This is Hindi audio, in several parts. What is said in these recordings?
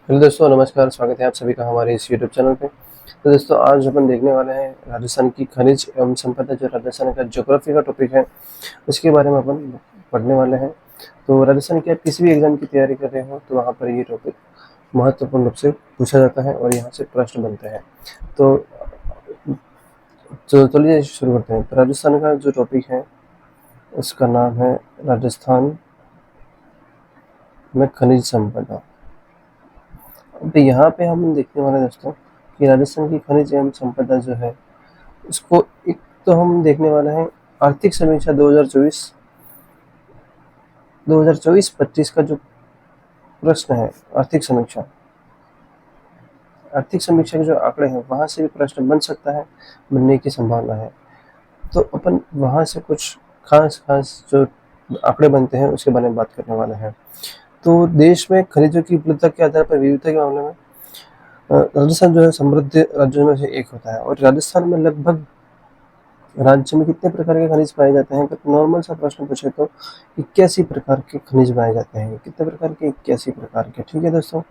हेलो दोस्तों, नमस्कार। स्वागत है आप सभी का हमारे इस यूट्यूब चैनल पे। तो दोस्तों, आज अपन देखने वाले हैं राजस्थान की खनिज एवं संपदा, जो राजस्थान का ज्योग्राफी का टॉपिक है, उसके बारे में अपन पढ़ने वाले हैं। तो राजस्थान की आप किसी भी एग्जाम की तैयारी कर रहे हो तो वहाँ पर ये टॉपिक महत्वपूर्ण रूप से पूछा जाता है और यहाँ से प्रश्न बनते हैं। तो चलिए शुरू करते हैं। तो राजस्थान का जो टॉपिक है उसका नाम है राजस्थान में खनिज संपदा। अब यहाँ पे हम देखने वाले हैं दोस्तों कि राजस्थान की खनिज एवं संपदा जो है उसको एक तो हम देखने वाले हैं आर्थिक समीक्षा 2024-25 का जो प्रश्न है। आर्थिक समीक्षा के जो आंकड़े हैं वहां से भी प्रश्न बन सकता है, बनने की संभावना है। तो अपन वहां से कुछ खास खास जो आंकड़े बनते हैं उसके बारे में बात करने वाले हैं। तो देश में खनिजों की उपलब्धता के आधार पर विविधता के मामले में राजस्थान जो है समृद्ध राज्यों में से एक होता है। और राजस्थान में लगभग राज्य में कितने प्रकार के खनिज पाए जाते हैं? अगर नॉर्मल सा प्रश्न पूछे तो 81 प्रकार के खनिज पाए जाते हैं। कितने प्रकार के? 81 प्रकार के। ठीक है दोस्तों।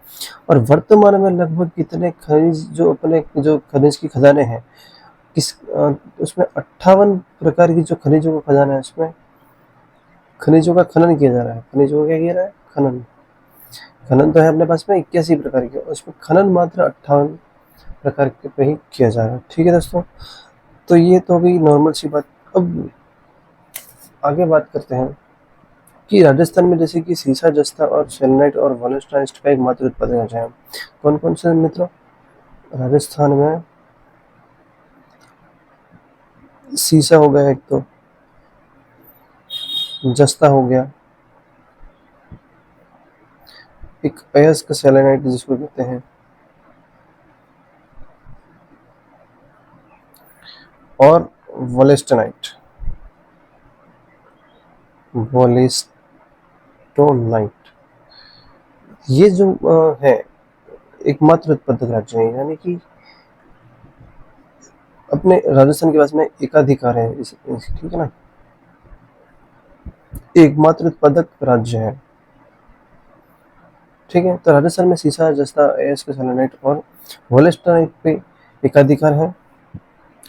और वर्तमान में लगभग कितने खनिज जो अपने जो खनिज की खजाने हैं उसमें 58 प्रकार की जो खनिजों का खजाना है उसमें खनिजों का खनन किया जा रहा है। खनिजों का क्या किया जा रहा है? खनन। खनन तो है अपने पास में 81 प्रकार के, उसमें खनन मात्र 58 प्रकार के पे ही किया जा रहा है। ठीक है दोस्तों। तो ये तो अभी नॉर्मल सी बात। अब आगे बात करते हैं कि राजस्थान में जैसे कि सीसा, जस्ता और सेलेनाइट और वॉलस्टाइस्ट का एकमात्र उत्पादन राज्य है। कौन कौन से मित्रों? राजस्थान में सीसा हो गया, एक तो जस्ता हो गया, एक अयस्क सेलेनाइट जिसको कहते हैं, और वॉलेस्टोनाइट। ये जो है एकमात्र उत्पादक राज्य है, यानी कि अपने राजस्थान के पास में एकाधिकार है ठीक है ना, एकमात्र उत्पादक राज्य है। ठीक है। तो राजस्थान में सीसा, जस्ता, अयस्क सेलेनाइट और वॉलेस्टोनाइट पे एकाधिकार है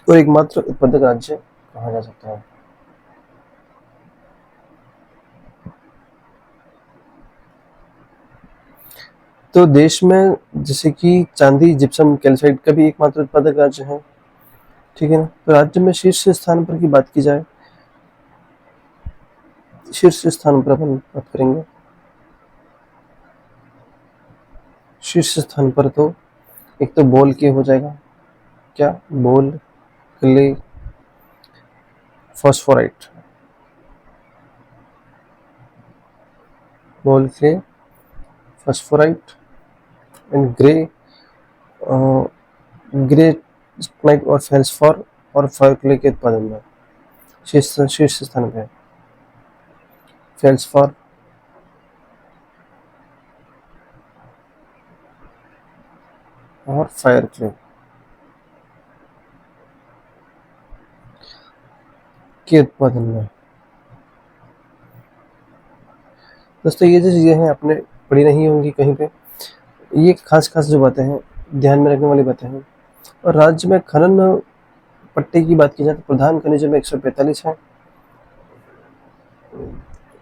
और एकमात्र उत्पादक राज्य कहा जा सकता है। तो देश में जैसे कि चांदी, जिप्सम, कैल्साइट का भी एकमात्र उत्पादक राज्य है। ठीक है ना। तो राज्य में शीर्ष स्थान पर की बात की जाए, शीर्ष स्थान पर अपन बात करेंगे। शीर्ष स्थान पर तो एक तो बोल के हो जाएगा, क्या? बोल, क्ले, फॉस्फोराइट। बोल, क्ले, फॉस्फोराइट एंड ग्रेनाइट और फेल्सफॉर और फायर क्ले के उत्पादन में शीर्ष स्थान पे है। फेल्सफॉर और फायर क्ले के उत्पादन में। दोस्तों, ये जो चीजें हैं आपने पढ़ी नहीं होंगी कहीं पे, ये खास खास जो बातें हैं, ध्यान में रखने वाली बातें हैं। और राज्य में खनन पट्टे की बात की जाए तो प्रधान खनिजों में 145 है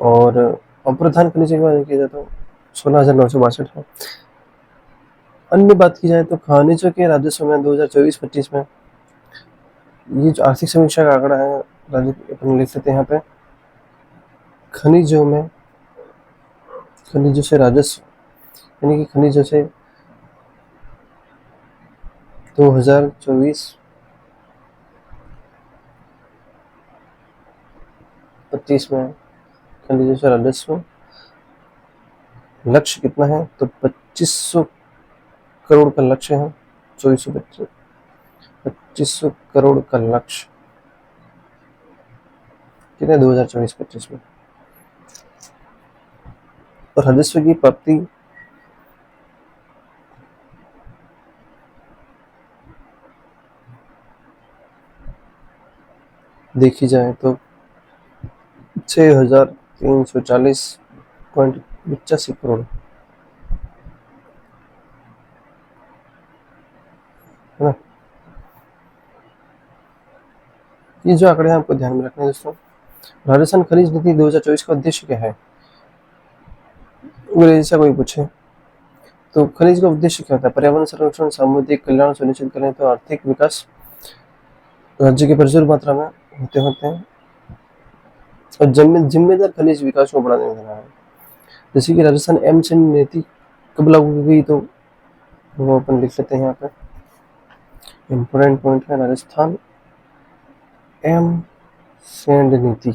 और अप्रधान खनिजों की बात की जाए तो 16,962 है। अन्य बात की जाए तो खनिजों के राजस्व में 2024-25 में ये जो आर्थिक समीक्षा का आंकड़ा है, अपन लिख लेते हैं यहाँ पे। खनिजों से राजस्व, यानी कि खनिजों से 2024-25 में खनिजों से राजस्व लक्ष्य कितना है? तो 2500 करोड़ का लक्ष्य है। 2500 करोड़ का लक्ष्य कितने 2024-25 में। और राजस्व की प्राप्ति देखी जाए तो 6,340.85 करोड़ है ना। ये जो आंकड़े हैं आपको ध्यान में रखना है दोस्तों। राजस्थान खनिज नीति 2024 का उद्देश्य क्या है? अगर ऐसा कोई पूछे तो खनिज का उद्देश्य क्या होता है? पर्यावरण संरक्षण, सामुदायिक कल्याण सुनिश्चित करें तो आर्थिक विकास राज्य की प्रचुर मात्रा में होते हैं और जिम्मेदार खनिज विकास को बढ़ावा देना है। जैसे कि राजस्थान एम्स एंड नीति कब लागू की गई, तो वो अपन लिख लेते हैं यहाँ पे। इम्पोर्टेंट पॉइंट है राजस्थान एम्स एंड नीति।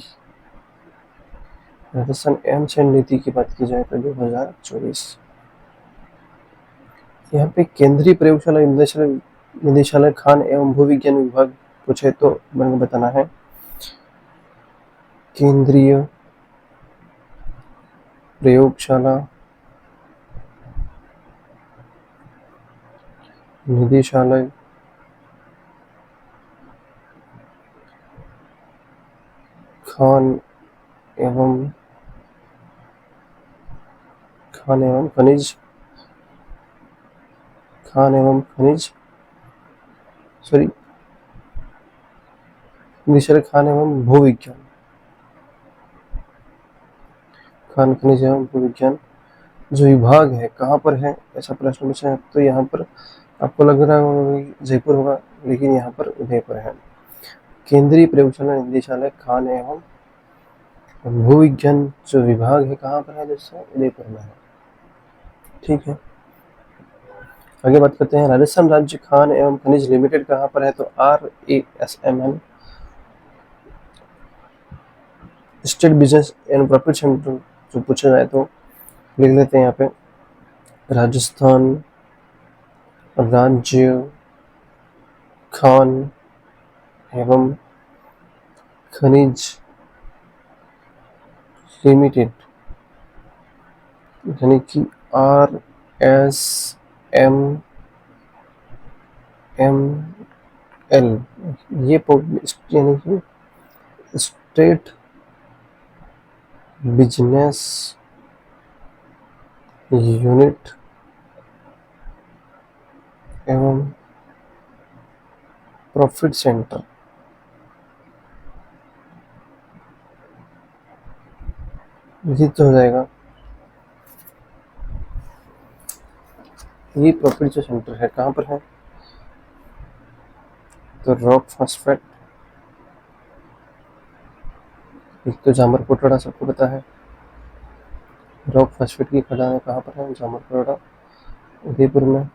राजस्थान एम्स एंड नीति की बात की जाए तो 2024। यहाँ पे केंद्रीय प्रयोगशाला निदेशालय खान एवं भूविज्ञान विभाग पूछे तो मैंने बताना है केंद्रीय प्रयोगशाला निदेशालय खान एवं खनिज निदेशालय खान एवं भूविज्ञान, खान खनिज एवं भूविज्ञान जो विभाग है कहाँ पर है, ऐसा प्रश्न पूछा है तो यहाँ पर आपको लग रहा होगा जयपुर होगा, लेकिन यहाँ पर उदयपुर है। केंद्रीय प्रयोगशाला निदेशालय खान एवं भूविज्ञान जो विभाग है कहाँ पर है दोस्तों? उदयपुर में है। ठीक है, आगे बात करते हैं। राजस्थान राज्य खान एवं खनिज लिमिटेड कहाँ पर है? तो RASML estate business and profit centre जो पूछा जाए तो लिख लेते हैं यहाँ पे राजस्थान राज्य खान एवं खनिज लिमिटेड, यानी कि RSML, ये यानी कि स्टेट बिजनेस यूनिट एवं प्रॉफिट सेंटर, ये तो हो जाएगा। ये प्रॉफिट जो सेंटर है कहाँ पर है? तो रॉक फॉस्फेट, एक तो जामर कोटड़ा सबको पता है। रॉक फॉस्फेट की खदान कहाँ पर है? जामर कोटड़ा उदयपुर में।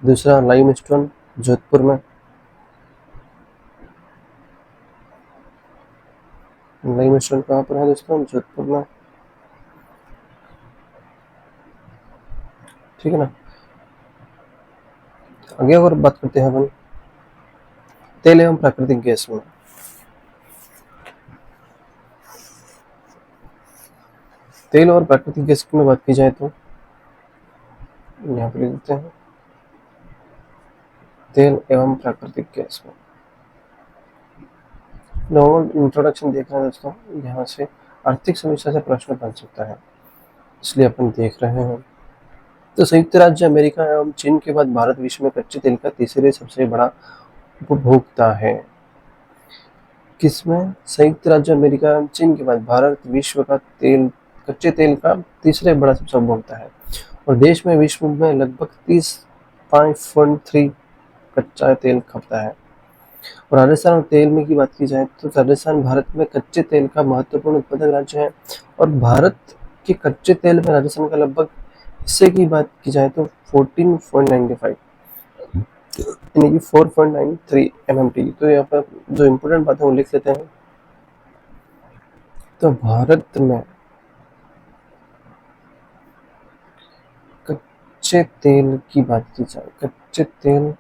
दूसरा लाइमस्टोन जोधपुर में। लाइमस्टोन कहाँ पर है दोस्तों? जोधपुर में। ठीक है ना। आगे और बात करते हैं अपन तेल एवं प्राकृतिक गैस में। तेल और प्राकृतिक गैस की में बात की जाए तो यहाँ पे लिख देते हैं तेल एवं प्राकृतिक गैस में। नॉर्मल इंट्रोडक्शन देख रहे हैं दोस्तों, यहाँ से आर्थिक समीक्षा से प्रश्न बन सकता है, इसलिए अपन देख रहे हैं। तो संयुक्त राज्य अमेरिका एवं चीन के बाद भारत विश्व में कच्चे तेल का तीसरे सबसे बड़ा उपभोक्ता है। किसमें? संयुक्त राज्य अमेरिका एवं चीन के बाद भारत विश्व का कच्चे तेल का तीसरे बड़ा सबसे उपभोक्ता है और देश में विश्व में लगभग 30.3 कच्चा तेल खपता है। और राजस्थान और तेल में की बात की जाए तो राजस्थान भारत में कच्चे तेल का महत्वपूर्ण उत्पादक राज्य है और भारत के कच्चे तेल में राजस्थान का लगभग हिस्से की बात की जाए तो 14.95 यानी कि 4.93 MMT। तो यहाँ पर जो इम्पोर्टेंट बात है वो लिख लेते हैं। तो भारत में कच्चे तेल की बात की जाए, कच्चे तेल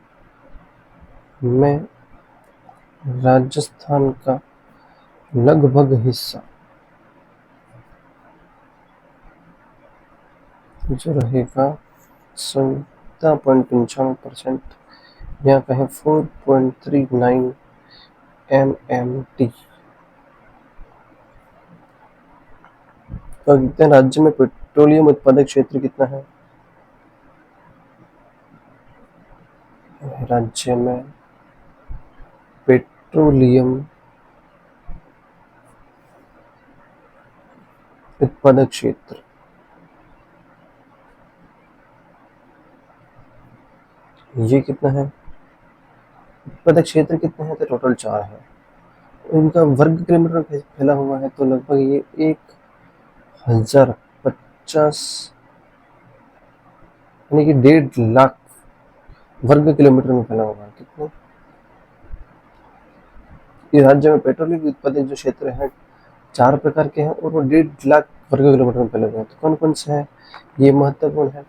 में राजस्थान का लगभग हिस्सा जो रहेगा 17.95%, यहाँ का है 4.39 MMT। तो कितने राज्य में पेट्रोलियम उत्पादक क्षेत्र कितना है? राज्य में पेट्रोलियम उत्पादक क्षेत्र, ये कितना है? उत्पादक क्षेत्र कितने हैं? तो टोटल 4 है। इनका वर्ग किलोमीटर में फैला हुआ है, तो लगभग ये 1050 यानी कि 1.5 लाख वर्ग किलोमीटर में फैला हुआ है। कितने? ये राज्य में पेट्रोलियम उत्पादक जो क्षेत्र है 4 प्रकार के हैं और वो 1.5 लाख वर्ग किलोमीटर में फैले हुए हैं। तो कौन कौन से हैं? ये महत्वपूर्ण है।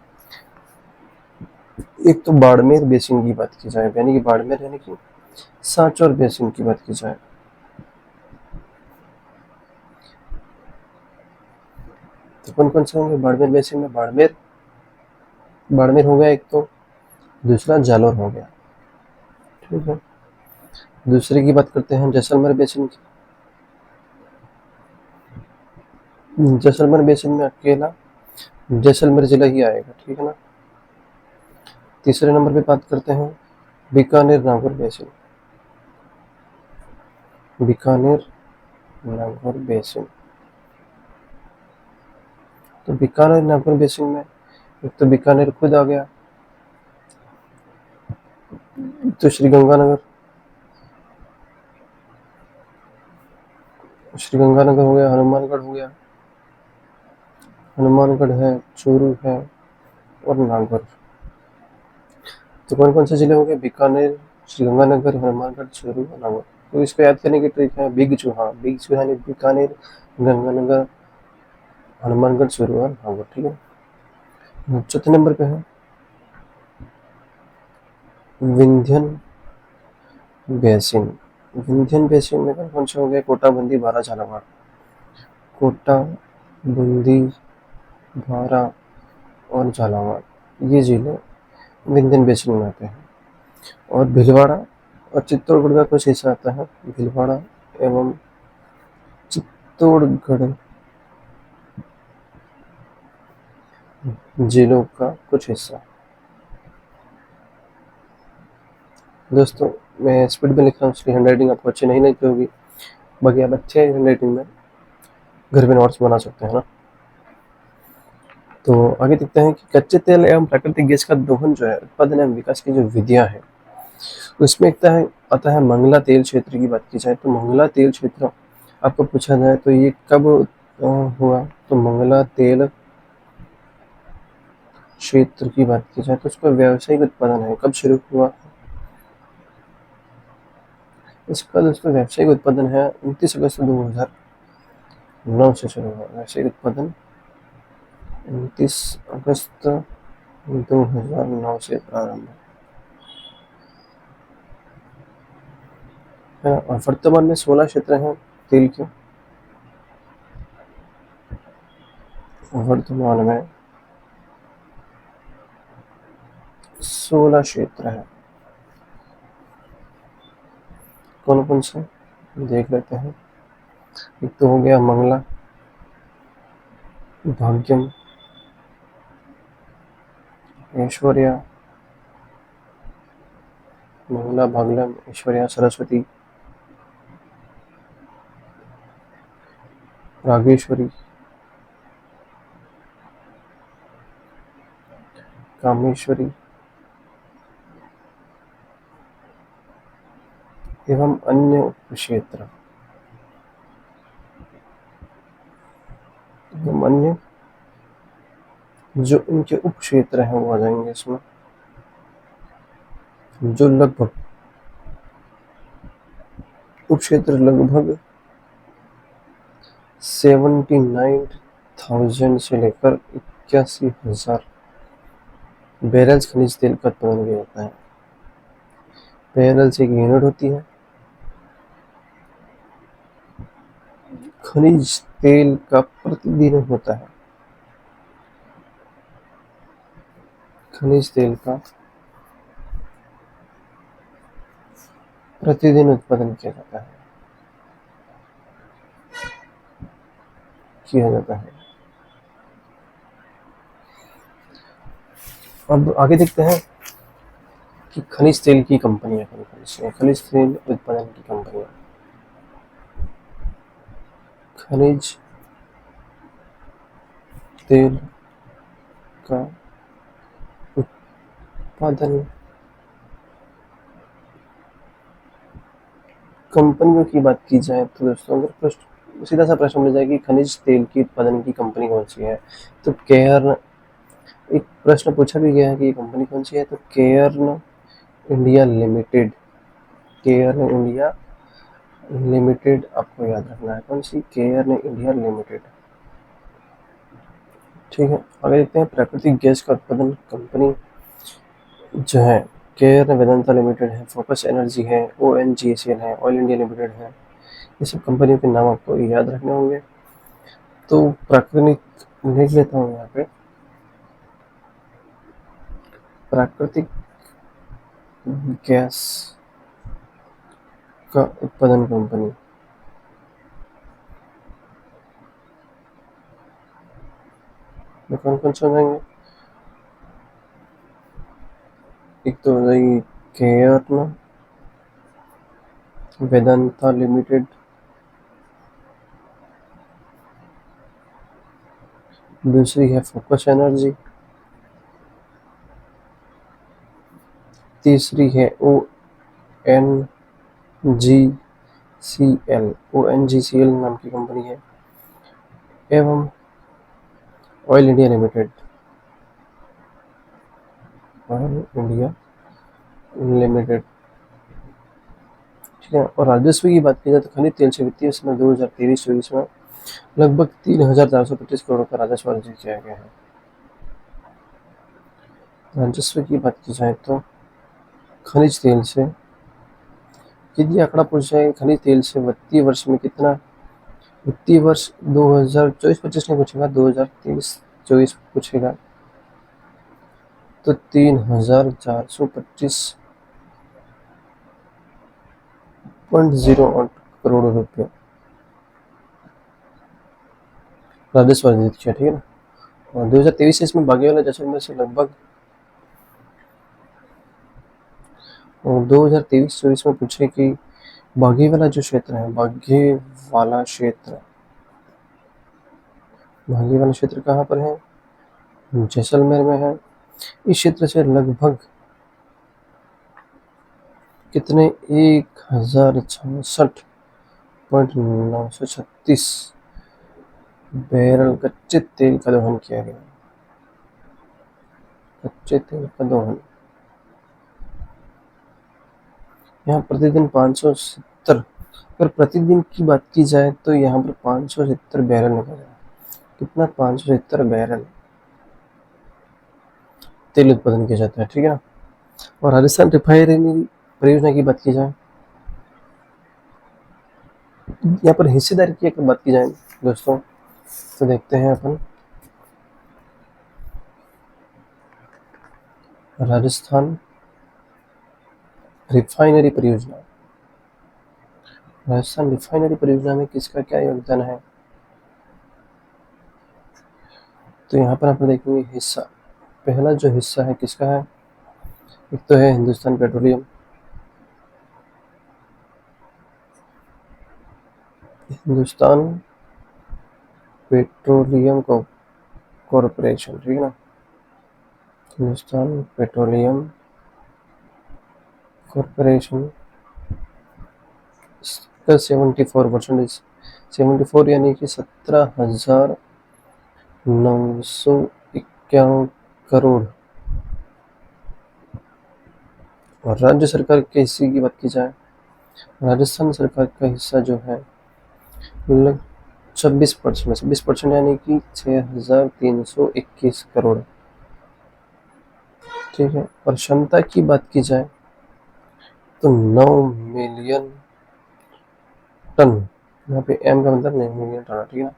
एक तो बाड़मेर बेसिन की बात की जाए, यानी कि बाड़मेर यानी कि सांचौर बेसिन की बात की जाए, तो कौन कौन से होंगे बाड़मेर बेसिन में? बाड़मेर हो गया एक, तो दूसरा जालौर हो गया। ठीक है, दूसरे की बात करते हैं जैसलमेर बेसिन की। जैसलमेर बेसिन में अकेला जैसलमेर जिला ही आएगा। ठीक है ना। तीसरे नंबर पे बात करते हैं बीकानेर नागौर बेसिन। बीकानेर नागौर बेसिन, तो बीकानेर नागौर बेसिन में एक तो बीकानेर खुद आ गया, तो श्रीगंगानगर हो गया, हनुमानगढ़ हो गया, हनुमानगढ़ है, चूरू है और नागौर। तो कौन कौन से जिले हो गए? बीकानेर, श्रीगंगानगर, हनुमानगढ़, चूरू और नागौर। तो इसको याद करने की ट्रिक है बिग चूहा। बिग चूहा यानी बीकानेर, गंगानगर, हनुमानगढ़, चूरू और नागौर। ठीक है। चौथे नंबर पे है विंध्यन बेसिन। विंध्यन बेसिन में कौन कौन से हो गए? कोटा, बूंदी, बारा, झालावाड़। कोटा, बूंदी, बारा और झालावाड़, ये जिले विंध्यन बेसिन में आते हैं। और भीलवाड़ा और चित्तौड़गढ़ का कुछ हिस्सा आता है। भीलवाड़ा एवं चित्तौड़गढ़ जिलों का कुछ हिस्सा। दोस्तों, मैं स्पीड में लिख रहा हूँ, इसलिए हैंडराइटिंग आपको अच्छी नहीं लगती होगी। बाकी आप अच्छे हैंडराइटिंग में घर में नोट्स बना सकते हैं ना। तो आगे देखते हैं कि कच्चे तेल एवं प्राकृतिक गैस का दोहन जो है, उत्पादन एवं विकास की जो विधियां हैं, उसमें आता है मंगला तेल क्षेत्र की बात की जाए तो मंगला तेल क्षेत्र आपको पूछा जाए तो ये कब हुआ? तो मंगला तेल क्षेत्र की बात की जाए तो उसका व्यावसायिक उत्पादन है कब शुरू हुआ? इसका दोस्तों व्यावसायिक उत्पादन है 29 अगस्त 2009 से शुरू हुआ। व्यावसायिक उत्पादन 29 अगस्त 2009 से प्रारंभ है। और वर्तमान में 16 क्षेत्र हैं तेल के। वर्तमान में 16 क्षेत्र हैं। कौन कौन से देख लेते हैं। एक तो हो गया मंगला, भाग्यम, ऐश्वर्या, मंगला, भाग्यम, ऐश्वर्या, सरस्वती, रागेश्वरी, कामेश्वरी एवं अन्य उपक्षेत्र। एवं अन्य जो इनके उपक्षेत्र हैं वो आ जाएंगे इसमें, जो लगभग उपक्षेत्र लगभग 79,000 से लेकर 81,000 बैरल्स खनिज तेल का उत्पादन किया जाता है। बैरल्स एक यूनिट होती है। खनिज तेल का प्रतिदिन होता है। खनिज तेल का प्रतिदिन उत्पादन किया जाता है। अब आगे देखते हैं कि खनिज तेल की कंपनियां कौन कौन सी हैं, खनिज तेल उत्पादन की कंपनियां। खनिज तेल का उत्पादन कंपनियों की बात की जाए तो दोस्तों, अगर प्रश्न सीधा सा प्रश्न मिल जाए कि खनिज तेल की उत्पादन की कंपनी कौन सी है, तो केयर्न, एक प्रश्न पूछा भी गया है कि ये कंपनी कौन सी है, तो Cairn India limited, Cairn India limited आपको याद रखना है। कौन सी? Cairn India limited. ठीक है, आगे देखते हैं। प्राकृतिक गैस का उत्पादन कंपनी जो है, केयर्न वेदांता लिमिटेड है, फोकस एनर्जी है, ONGCL है, ऑयल इंडिया लिमिटेड है। ये सब कंपनियों के नाम आपको याद रखने होंगे। तो प्राकृतिक लिख लेता हूँ यहाँ पे, प्राकृतिक गैस का उत्पादन कंपनी, में कौन कौन से हो जाएंगे? एक तो हो जाएगी केयर्न वेदांता लिमिटेड, दूसरी है फोकस एनर्जी, तीसरी है ONGCL नाम की कंपनी है, एवं oil India limited, oil India limited. ठीक है, और राजस्व की बात की जाए तो खनिज तेल से वित्तीय वर्ष 2023-24 में लगभग 3,425 करोड़ का राजस्व अर्जित किया गया है। राजस्व की बात की जाए तो खनिज तेल से, यदि आंकड़ा पूछ जाए खनिज तेल से वित्तीय वर्ष में कितना, वित्तीय वर्ष 2024-25 नहीं पूछेगा, 2023-24 पूछेगा, तो 3,425.08 करोड़ रुपये राजस्व अर्जित किया। ठीक है ना। और 2023 से इसमें बागी वाला जैसलमेर से लगभग, और 2023-24 में पूछे कि बागी वाला जो क्षेत्र है, बागी वाला क्षेत्र, बागी वाला क्षेत्र कहाँ पर है? जैसलमेर में है। इस क्षेत्र से लगभग कितने, 1,066.936 बैरल कच्चे तेल का दोहन किया गया। कच्चे तेल का दोहन यहाँ प्रतिदिन 570, अगर प्रतिदिन की बात की जाए तो यहाँ पर 570 बैरल निकल रहा है। कितना? 570 बैरल तेल उत्पादन किया जाता है। ठीक है ना। और राजस्थान रिफाइनरी परियोजना की बात की जाए, यहाँ पर हिस्सेदारी की अगर बात की जाए दोस्तों, तो देखते हैं अपन राजस्थान रिफाइनरी परियोजना, राजस्थान रिफाइनरी परियोजना में किसका क्या योगदान है, तो यहाँ पर अपन देखेंगे हिस्सा, पहला जो हिस्सा है किसका है, एक तो है Hindustan petroleum, Hindustan petroleum corporation. ठीक है ना, हिंदुस्तान पेट्रोलियम कॉरपोरेशन, इसका 74%, 74 यानी कि 17,991 करोड़। और राज्य सरकार के हिस्से की बात की जाए, राजस्थान सरकार का हिस्सा जो है लगभग 26% यानी कि 6,321 करोड़। ठीक है, और क्षमता की बात की जाए तो 9 मिलियन टन, यहाँ पे एम का मतलब 9 मिलियन टन। ठीक है ना।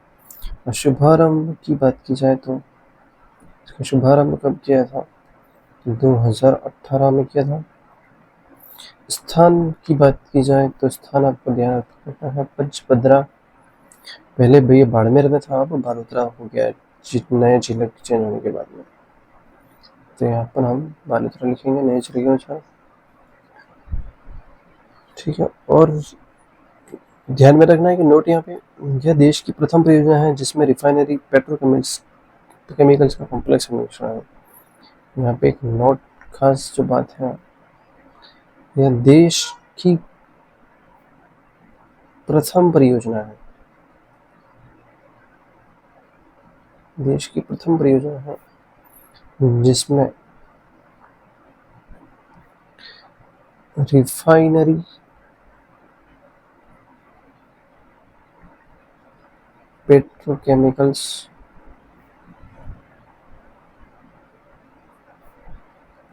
और शुभारंभ की बात की जाए तो इसका शुभारंभ कब किया था, 2018 में किया था। स्थान की बात की जाए तो स्थान आपको ध्यान रखना है पचपदरा, पहले भैया बाड़मेर में था, अब बालोतरा हो गया है नए जिले चेंज होने के बाद में। तो यहाँ पर हम बालोतरा लिखेंगे नए जिले के अनुसार। ठीक है। और ध्यान में रखना है कि नोट यहाँ पे, यह देश की प्रथम परियोजना है जिसमें रिफाइनरी पेट्रोकेमिकल्स केमिकल्स का कॉम्प्लेक्स मिश्रण है। यहाँ पे एक नोट खास जो बात है, यह देश की प्रथम परियोजना है, देश की प्रथम परियोजना है जिसमें रिफाइनरी पेट्रोकेमिकल्स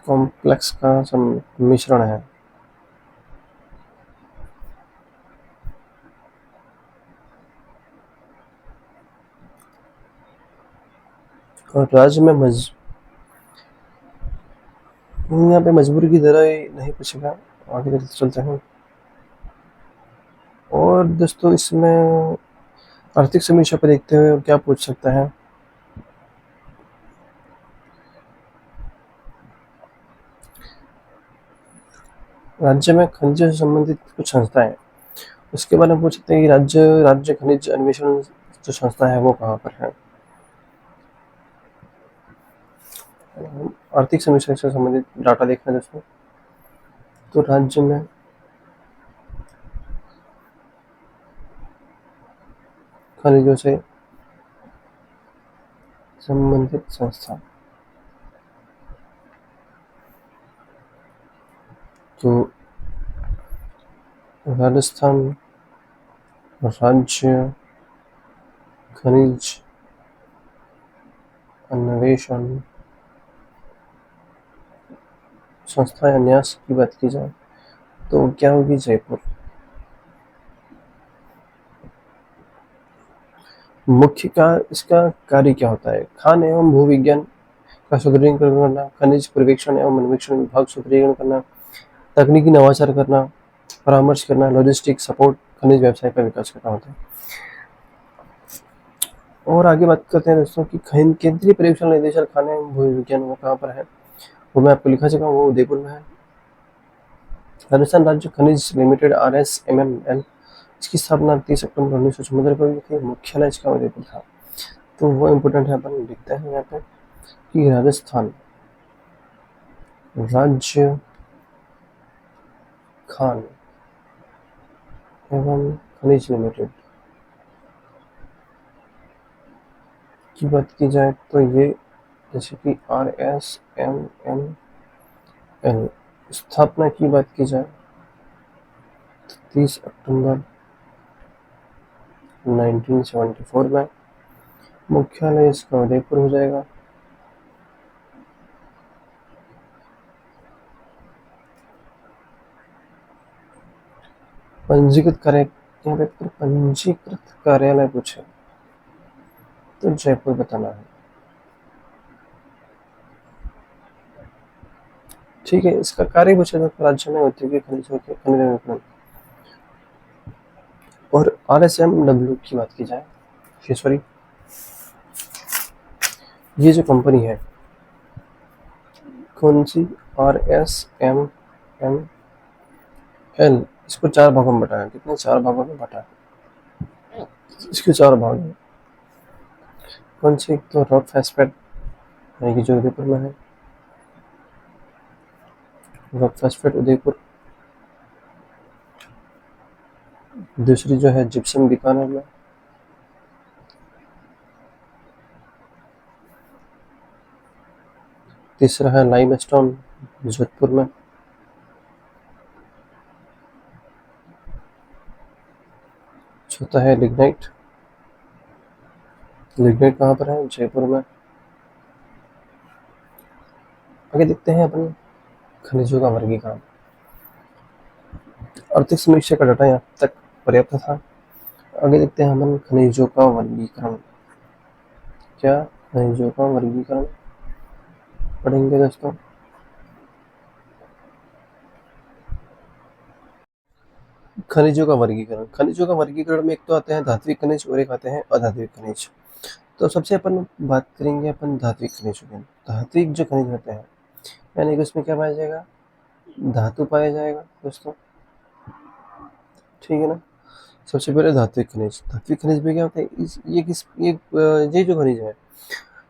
कॉम्प्लेक्स का मिश्रण है। और राज्य में यहाँ पे मजबूरी की तरह ही नहीं पूछेगा, आगे चलते हैं। और दोस्तों इसमें आर्थिक समीक्षा पर देखते हुए क्या पूछ सकता है, राज्य में खनिजों से संबंधित कुछ संस्थाएं, उसके बारे में पूछ सकते हैं कि राज्य खनिज अन्वेषण जो संस्था है वो कहाँ पर है। आर्थिक समीक्षा से संबंधित डाटा देखना है दोस्तों, तो राज्य में खनिजों से संबंधित संस्था, तो राजस्थान राज्य खनिज अन्वेषण संस्था या न्यास की बात की जाए तो क्या होगी, जयपुर। मुख्य का इसका कार्य क्या होता है, खान एवं भूविज्ञान का सुदृढ़ीकरण करना, खनिज पर्यवेक्षण एवं अन्वेषण विभाग सुदृढ़ीकरण करना, तकनीकी नवाचार करना, परामर्श करना, लॉजिस्टिक सपोर्ट, खनिज व्यवसाय का विकास करना होता है। और आगे बात करते हैं दोस्तों कि केंद्रीय पर्यवेक्षण निदेशालय खान एवं भूविज्ञान वो कहाँ पर है, वो मैं आपको लिखा चुका हूँ, वो उदयपुर में है। राजस्थान राज्य खनिज लिमिटेड RSMML, इसकी स्थापना 30 अक्टूबर 1974 को हुई थी, मुख्यालय इसका उदयपुर था। तो वो इम्पोर्टेंट है, अपन लिखते हैं यहाँ पे कि राजस्थान राज्य खान एवं खनिज लिमिटेड की बात की जाए तो ये जैसे कि RSMML स्थापना की बात की जाए तो 30 अक्टूबर 1974 में, मुख्यालय इसका उदयपुर हो जाएगा। पंजीकृत कार्य, यहाँ पे पंजीकृत कार्यालय पूछे तो जयपुर बताना है। ठीक है, इसका कार्य पूछे तो राज्य में औद्योगिक खनिजों के खनिज विपणन। और RSMW की बात की जाए, सॉरी ये जो कंपनी है कौन सी, RSMML, इसको 4 भागों में बटा है। कितने, 4 भागों में बटा है, इसके 4 भाग हैं। कौन सी, तो रॉक फॉस्फेट यानी कि जो उदयपुर में है, रॉक फॉस्फेट उदयपुर। दूसरी जो है जिप्सम बीकानेर में। तीसरा है लाइमस्टोन जोधपुर में। चौथा है लिग्नाइट, लिग्नाइट कहाँ पर है, जयपुर में। आगे देखते हैं अपन खनिजों का वर्गीकरण। आर्थिक समीक्षा का डाटा यहाँ तक पर्याप्त था। आगे देखते हैं अपन खनिजों का वर्गीकरण, क्या खनिजों का वर्गीकरण पढ़ेंगे दोस्तों। खनिजों का वर्गीकरण, खनिजों का वर्गीकरण में एक तो आते हैं धात्विक खनिज और एक आते हैं अधात्विक खनिज। तो सबसे अपन बात करेंगे अपन धात्विक खनिजों की। धात्विक जो खनिज होते हैं, यानी कि उसमें क्या पाया जाएगा, धातु पाया जाएगा दोस्तों। ठीक है ना। सबसे पहले धात्विक खनिज। धात्विक खनिज में क्या होता है, ये जो खनिज है,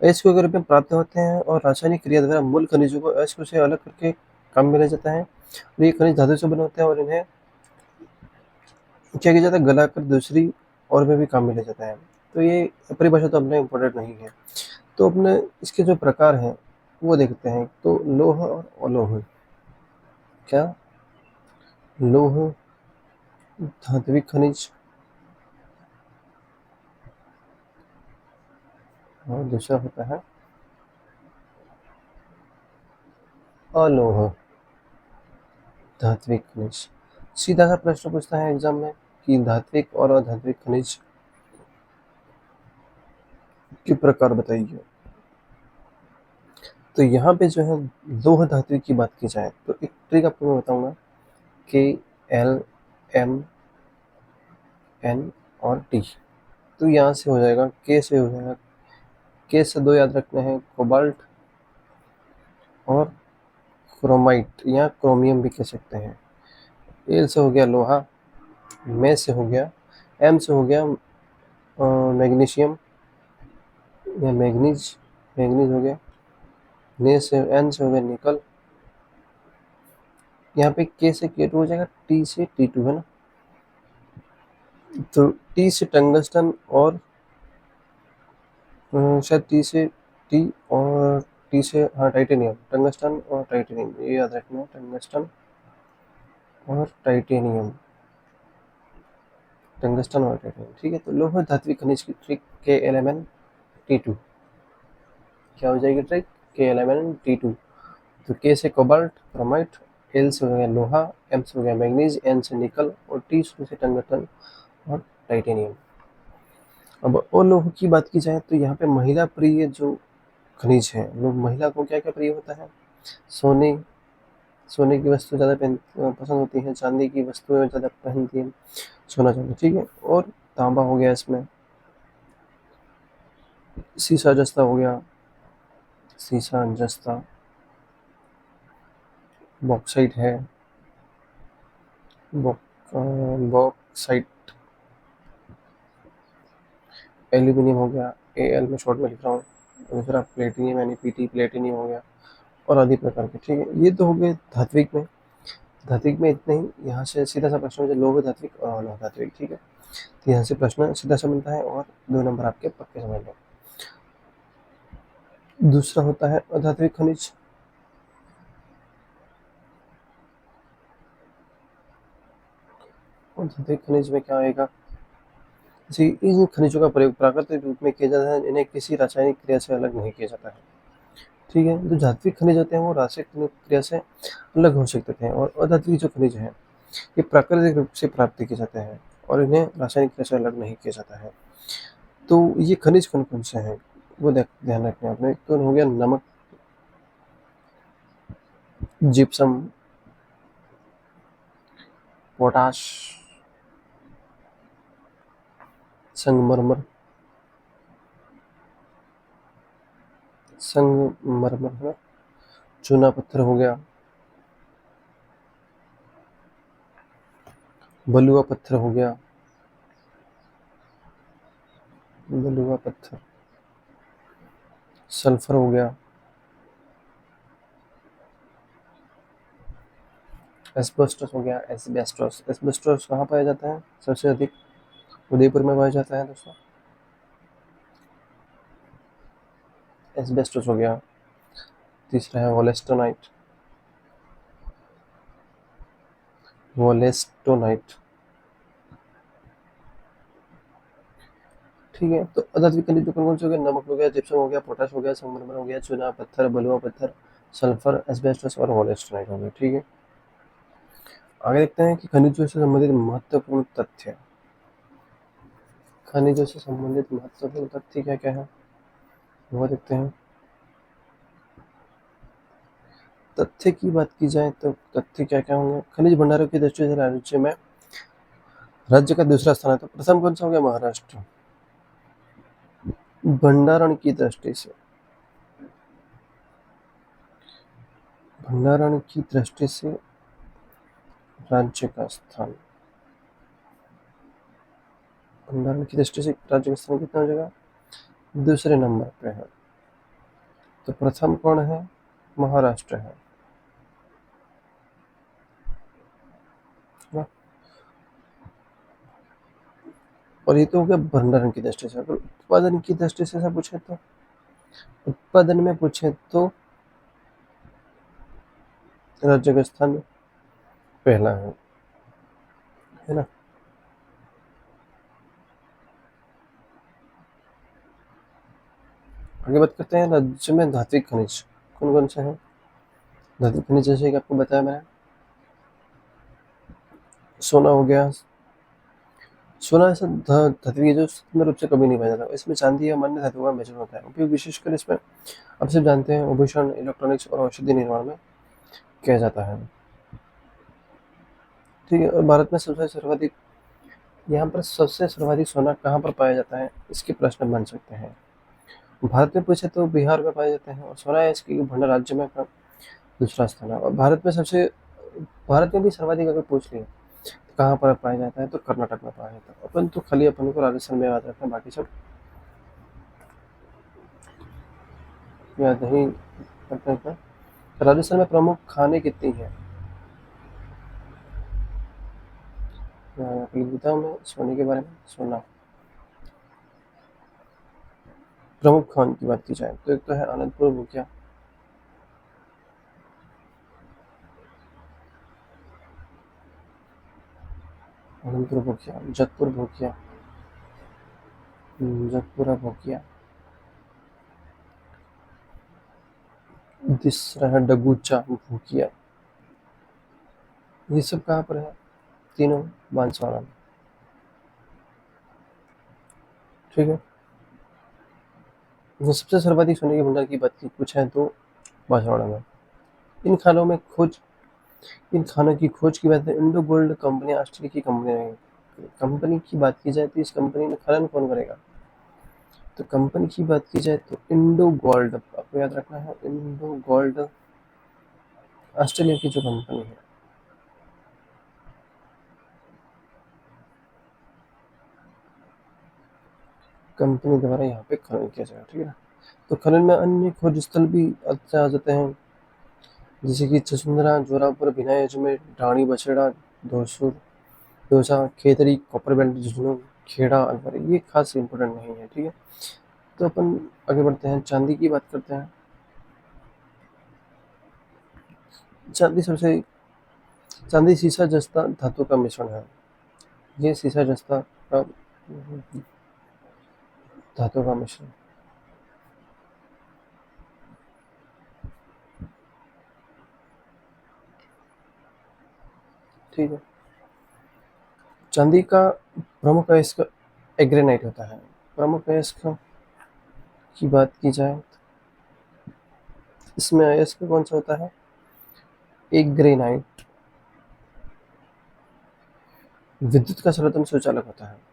अयस्क के रूप में प्राप्त होते हैं और रासायनिक क्रिया द्वारा मूल खनिजों को अयस्क से अलग करके काम में लिया जाता है। और ये खनिज धातु से बने होते हैं और इन्हें क्या किया जाता है, गलाकर दूसरी और में भी काम में लिया जाता है। तो ये परिभाषा तो अपने इम्पोर्टेंट नहीं है। तो अपने इसके जो प्रकार हैं वो देखते हैं। तो लोह और अलोह। क्या? लोह धात्विक खनिज और दूसरा होता है अलोह धात्विक खनिज। सीधा सा प्रश्न पूछता है एग्जाम में कि धात्विक और अधात्विक खनिज के प्रकार बताइए। तो यहाँ पे जो है लोह धात्विक की बात की जाए तो एक ट्रिक आपको मैं बताऊंगा। KLMN और T। तो यहाँ से हो जाएगा, K से हो जाएगा, K से दो याद रखने हैं, कोबाल्ट और क्रोमाइट या क्रोमियम भी कह सकते हैं। L से हो गया लोहा, मे से हो गया, M से हो गया मैग्नीशियम या मैग्नीज हो गया, N से हो गया निकल। यहाँ पे K से K2 हो जाएगा, T से T2 है ना। तो T से टंगस्टन और शायद टी और टी से हाँ टाइटेनियम, टंगस्टन और टाइटेनियम, ये याद रखना है, टंगस्टन और टाइटेनियम, टंगस्टन और टाइटेनियम। ठीक है। तो लोह धात्विक खनिज की ट्रिक KLMnT2 क्या हो जाएगी ट्रिक? KLMnT2। तो K से कोबाल्ट क्रोमाइट, L से हो गया लोहा, M से हो गया मैग्नीज, N से निकल और T से टंगस्टन और टाइटेनियम। अब अलोह की बात की जाए तो यहाँ पे महिला प्रिय जो खनिज है, लोग महिला को क्या क्या प्रिय होता है? सोने की वस्तु ज़्यादा पसंद होती है, चांदी की वस्तुएं ज़्यादा पहनती हैं, सोना चांदी। ठीक है। और तांबा हो गया, इसमें सीसा जस्ता हो गया, सीसा जस्ता, बॉक्साइट है, बॉक्साइट, एल्यूमिनियम हो गया, AL में शॉर्ट में लिख रहा हूँ। दूसरा प्लेटिनियम यानी PT प्लेटिनियम हो गया और आदि प्रकार के। ठीक है। ये तो हो गए धात्विक में। धात्विक में इतने ही। यहाँ से सीधा सा प्रश्न हो जाए लोह धात्विक और अलोह धात्विक। ठीक है। तो यहाँ से प्रश्न सीधा सा मिलता है और 2 नंबर आपके पक्के समझ लो। दूसरा होता है अधात्विक खनिज। अधात्विक खनिज में क्या आएगा? जी, इन खनिजों का प्रयोग प्राकृतिक रूप में किया जाता है, इन्हें किसी रासायनिक क्रिया से अलग नहीं किया जाता है। ठीक है। जो धात्विक खनिज होते हैं वो रासायनिक क्रिया से अलग हो सकते हैं और अधात्विक जो खनिज है ये प्राकृतिक रूप से प्राप्त किए जाते हैं और इन्हें रासायनिक क्रिया से अलग नहीं किया जाता है। तो ये खनिज कौन कौन से हैं वो ध्यान रखना है आपने। तो हो गया नमक, जिप्सम, पोटाश, संगमरमर, है, चूना पत्थर हो गया, बलुआ पत्थर हो गया, बलुआ पत्थर, सल्फर हो गया, एस्बेस्टोस हो गया, एस्बेस्टोस। एस्बेस्टोस कहाँ पाया जाता है सबसे अधिक? उदयपुर में पाया जाता है दोस्तों, एस्बेस्टोस हो गया। तीसरा है वोलेस्टोनाइट, वोलेस्टोनाइट। ठीक है। तो अधात्विक खनिज कौन कौन से हो गए? नमक हो गया, जिप्सम हो गया, पोटाश हो गया, संगमरमर हो गया, चूना पत्थर, बलुआ पत्थर, सल्फर, एस्बेस्टोस और वोलेस्टोनाइट हो गया। ठीक है। आगे देखते हैं कि खनिजों से संबंधित महत्वपूर्ण तथ्य। खनिजों से संबंधित महत्वपूर्ण तथ्य क्या क्या है वो देखते हैं। तथ्य की बात की जाए तो तथ्य क्या क्या होंगे? खनिज भंडारों की दृष्टि से राज्य का दूसरा स्थान है। तो प्रथम कौन सा हो गया? महाराष्ट्र। भंडारण की दृष्टि से, भंडारण की दृष्टि से राज्य का स्थान भंडारण की दृष्टि से राजस्थान कितना हो जाएगा, दूसरे नंबर पे है। तो प्रथम कौन है, महाराष्ट्र है ना? और ये तो हो गया भंडारण की दृष्टि से। अगर उत्पादन की दृष्टि से पूछे तो, उत्पादन में पूछे तो राजस्थान पहला है ना? आगे बात करते हैं राज्य में धात्विक खनिज कौन कौन से हैं। धात्विक खनिज जैसे कि आपको बताया मैंने, सोना हो गया। सोना ऐसा धात्विक है जो स्वतंत्र रूप से कभी नहीं बना जाता। इसमें चांदी या अन्य धातुओं का मिश्रण होता है। उपयोग विशेषकर इसमें आप सब जानते हैं आभूषण, इलेक्ट्रॉनिक्स और औषधि निर्माण में किया जाता है। ठीक है। और भारत में सबसे सर्वाधिक, यहाँ पर सबसे सर्वाधिक सोना कहाँ पर पाया जाता है, इसके प्रश्न बन सकते हैं। भारत में पूछे तो बिहार में पाए जाते हैं, और सोना इसके भंडार राज्य में का दूसरा स्थान है। और भारत में भी सर्वाधिक अगर पूछ लिया तो कहाँ पर पाया जाता है, तो कर्नाटक में पाया जाता है। अपन तो खाली अपन को राजस्थान में याद रखना है, बाकी सब याद नहीं रखना। राजस्थान में प्रमुख खाने कितनी है, बताऊँ मैं सोने के बारे में। सोना प्रमुख खान की बात की जाए तो एक तो है अनंतपुर भूकिया, अनंतपुर भूकिया, जतपुर भूकिया, जतपुरा भूकिया। तीसरा है डगूचा भूकिया। ये सब कहाँ पर है, तीनों बांसवाड़ा में। ठीक है। सबसे सर्वाधिक सोने के भंडार की बात की पूछे तो बांसवाड़ा में। इन खानों में खोज, इन खानों की खोज की बात है, इंडो गोल्ड कंपनी ऑस्ट्रेलिया की कंपनी है। कंपनी की बात की जाए तो इस कंपनी में खनन कौन करेगा, तो कंपनी की बात की जाए तो इंडो गोल्ड, आपको याद रखना है, इंडो गोल्ड ऑस्ट्रेलिया की जो कंपनी है। कंपनी द्वारा यहाँ पे खनन किया जाएगा। ठीक है ना? तो खनन में अन्य खोज स्थल भी आ जाते हैं, जैसे कि चसुंदरा, जोरापुर, भिनाई, अजमेर, ढाणी, बछड़ा, धोसूर, दौसा, खेतरी, कॉपर बेल्ट, झुंझुनू, खेड़ा, अलवर। ये खास इंपॉर्टेंट नहीं है। ठीक है। तो अपन आगे बढ़ते हैं, चांदी की बात करते हैं। चांदी सीसा जस्ता धातु का मिश्रण है। ये सीसा जस्ता का धातु का मिश्रण। ठीक है। चांदी का प्रमुख अयस्क एग्रेनाइट होता है। प्रमुख अयस्क की बात की जाए, इसमें अयस्क कौन सा होता है, एग्रेनाइट। विद्युत का सर्वोत्तम सुचालक होता है।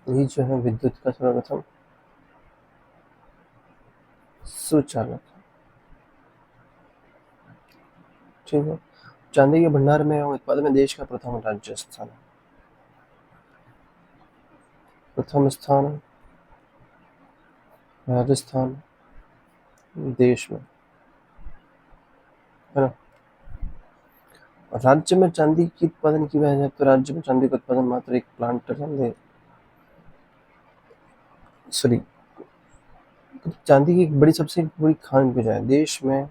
ये जो है विद्युत का सर्वोत्तम सुचालक। ठीक है। चांदी के भंडार में और उत्पादन में देश का प्रथम राजस्थान, प्रथम स्थान राजस्थान देश में, है ना? राज्य में चांदी की उत्पादन की वजह तो राज्य में चांदी का उत्पादन मात्र एक प्लांट चांदी, सॉरी, चांदी की एक बड़ी सबसे बड़ी खान की जाए देश में,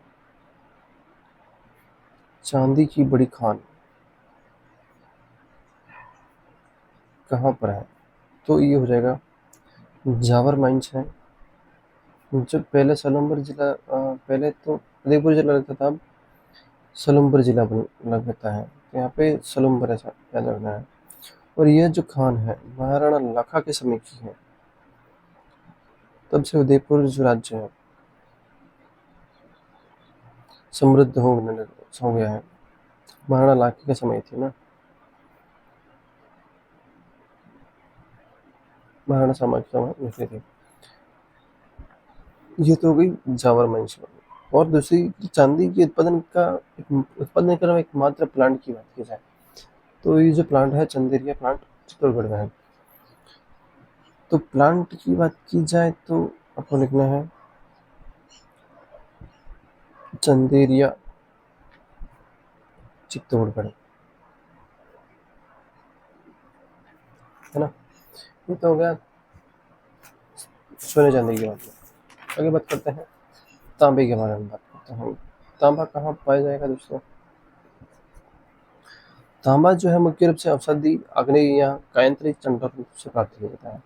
चांदी की बड़ी खान कहाँ पर है, तो ये हो जाएगा जावर माइंस है, जो पहले सोलंबर जिला, पहले तो उदयपुर जिला लगता था, अब सोलंबर जिला लगता है। तो यहाँ पे सोलंबर ऐसा याद रखना है। और यह जो खान है महाराणा लखा के समय की है, तब से उदयपुर जो राज्य है समृद्ध हो गया है। महाराणा लाखे के समय थी ना, महाराणा समय थी। ये तो हो गई जावर माइंस। और दूसरी चांदी के उत्पादन का एकमात्र प्लांट की बात की जाए तो ये जो प्लांट है चंदेरिया प्लांट चित्तौड़गढ़ में है। तो प्लांट की बात की जाए तो आपको लिखना है चंदेरिया चित्तौड़गढ़, है ना। ये तो हो गया सोने चांदी की बात। आगे बात करते हैं तांबे के बारे में बात करते हैं। तांबा कहाँ पाया जाएगा दोस्तों? तांबा जो है मुख्य रूप से औषधि, आग्नेय या कायंत्री चंडर रूप से प्राप्त किया जाता है।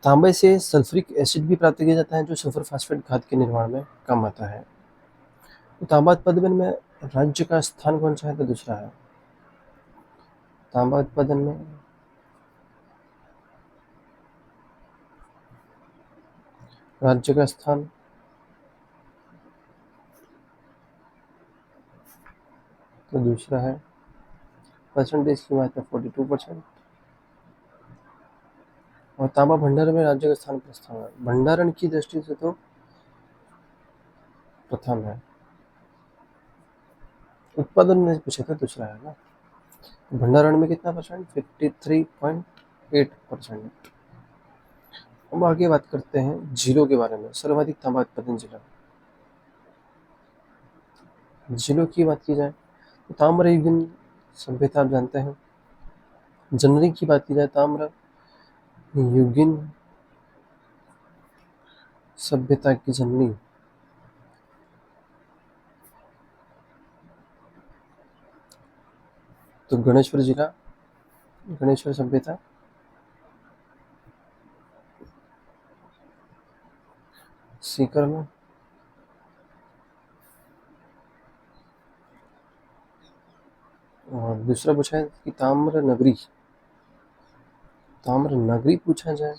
तांबे से सल्फ्यूरिक एसिड भी प्राप्त किया जाता है जो सुपर फास्फेट खाद के निर्माण में काम आता है। तो तांबा उत्पादन में राज्य का स्थान कौन सा है? तो दूसरा है। तांबा उत्पादन में राज्य का स्थान तो दूसरा है। परसेंटेज की बात है 42%। और तांबा भंडारण में राज्य का स्थान प्रथम है। भंडारण की दृष्टि से तो प्रथम है। उत्पादन में पूछा था, दूसरा है ना। भंडारण में कितना परसेंट? 53.8%। अब आगे बात करते हैं जिलों के बारे में। सर्वाधिक तांबा उत्पादन जिला, जिलों की बात की जाए तो ताम्रयुगीन सभ्यता आप जानते हैं। जनवरी की बात की जाए ताम्रयुगीन सभ्यता की जननी तो गणेश्वर जिला, गणेश्वर सभ्यता। सीकर में। और दूसरा पूछा है कि ताम्र नगरी, ताम्र नगरी पूछा जाए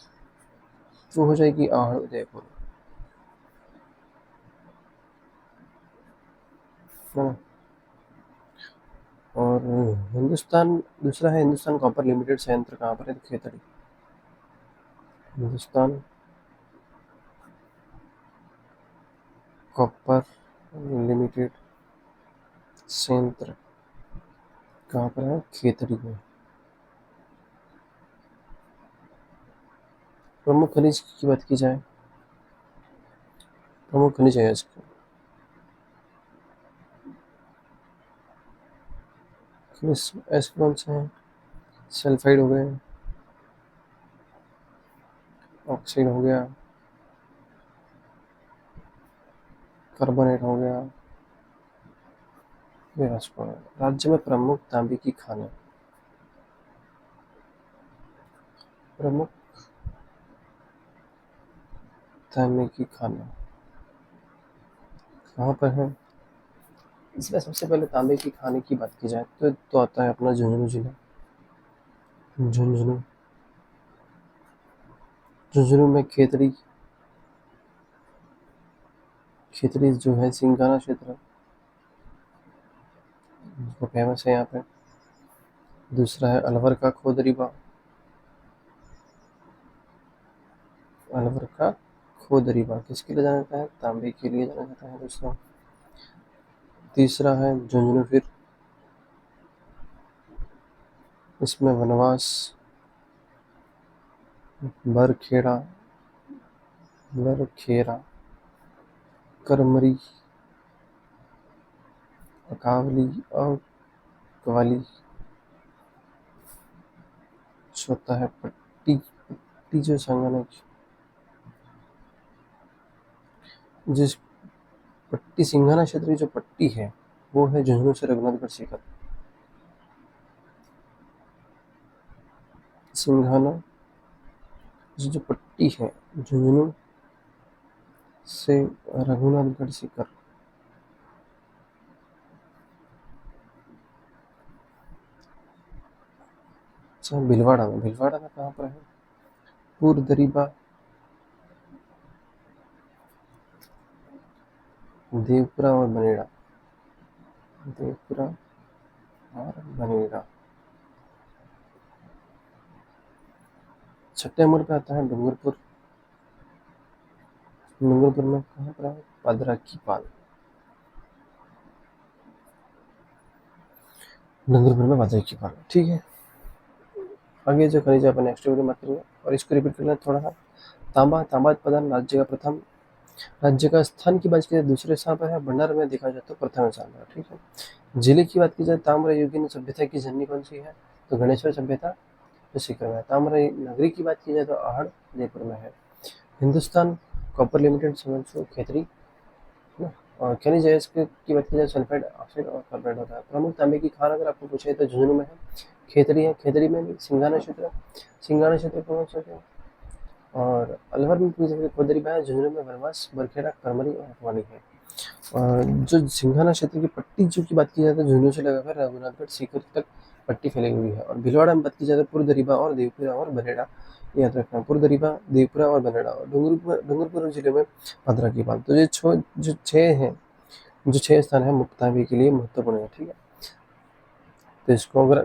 तो हो जाएगी आहड़ उदयपुर, है ना। और हिंदुस्तान, दूसरा है हिंदुस्तान कॉपर लिमिटेड संयंत्र कहाँ पर है? तो खेतड़ी। हिंदुस्तान कॉपर लिमिटेड संयंत्र कहाँ पर है? खेतड़ी में। प्रमुख खनिज की बात की जाए, प्रमुख खनिज है इसके खनिज ऐसे कौन से हैं? सल्फाइड हो गए, ऑक्साइड हो गया, कार्बोनेट हो गया, ये राष्ट्रकोण। राज्य में प्रमुख तांबे की खानें, प्रमुख तांबे की खानें कहाँ पर है? इसमें सबसे पहले तांबे की खाने की बात की जाए तो आता है अपना झुंझुनू जिला। झुंझुनू, झुंझुनू में खेतड़ी, खेतड़ी जो है सिंघाना क्षेत्र, वो फेमस है यहाँ पे। दूसरा है अलवर का खोदरीबा, अलवर का खोदरीबा किसके लिए जाना जाता है? तांबे के लिए जाना जाता है दोस्तों। तीसरा है झुंझुनू फिर, इसमें वनवास, बरखेड़ा, बरखेरा, करमरी, अकावली और कवाली। होता है पट्टी, पट्टी जो संगनक, जिस पट्टी सिंघाना क्षेत्र की जो पट्टी है वो है झुंझुनू से रघुनाथगढ़ सीकर। सिंघाना जो पट्टी है झुंझुनू से रघुनाथगढ़ सीकर। अच्छा, भिलवाड़ा में, भिलवाड़ा में कहाँ पर है? पूर्व दरीबा, देवपुरा और बनेड़ा, देवपुरा और बनेड़ा। छठे नंबर पे आता है डूंगरपुर, डूंगरपुर में कहाँ पर है? पादरा की पाल, डूंगरपुर में पादरा की पाल। ठीक है, आगे जो खनिज अपन नेक्स्ट वीडियो में बात करेंगे। और इसको रिपीट करना थोड़ा सा। तांबा, तांबा उत्पादन राज्य का प्रथम, राज्य का स्थान की बात की जाए दूसरे स्थान पर है, भंडार में देखा जाए तो प्रथम स्थान पर, ठीक है। जिले की बात की जाए, ताम्र युगीन सभ्यता की जननी कौन सी है, तो गणेश्वर सभ्यता जो सीकर में है। ताम्र नगरी की बात की जाए तो आहड़ जयपुर में है। हिंदुस्तान कॉपर लिमिटेड समझो खेतरी है ना। और खनिज अयस्क की बात की जाए सल्फाइड ऑक्साइड और कार्बोनेट होता है। प्रमुख तांबे की खान अगर आपको पूछे तो झुंझुनू में है, खेतरी है, खेतरी में भी सिंघाना क्षेत्र, सिंघाना क्षेत्र प्रमुख है। और अलवर में पूछ सकते खोदरीबा है, झुंझुनू में बनवास, बरखेड़ा, करमरी और अटवाणी है। और जो सिंघाना क्षेत्र की पट्टी जो की बात की जाए तो झुंझुनू से लगाकर रघुनाथगढ़ सीकर तक पट्टी फैली हुई है। और भीलवाड़ा में बात की जाए तो पुरदरीबा और देवपुरा और बनेड़ा, याद रखना पुरदरीबा, देवपुरा और बनेड़ा। और डूंगरपुर जिले में भद्रा की बात। तो ये जो छः हैं, जो 6 स्थान है मुक्त तांबे के लिए महत्वपूर्ण है, ठीक है। तो इसको अगर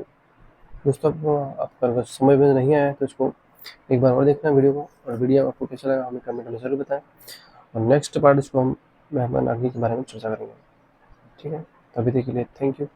दोस्तों आपका अगर समय में नहीं आया तो इसको एक बार और देखना वीडियो को, और वीडियो आपको कैसा लगा हमें कमेंट में ज़रूर बताएं। और नेक्स्ट पार्ट इसको हम मेहमान आगे के बारे में चर्चा करेंगे, ठीक है। तो अभी तक के लिए थैंक यू।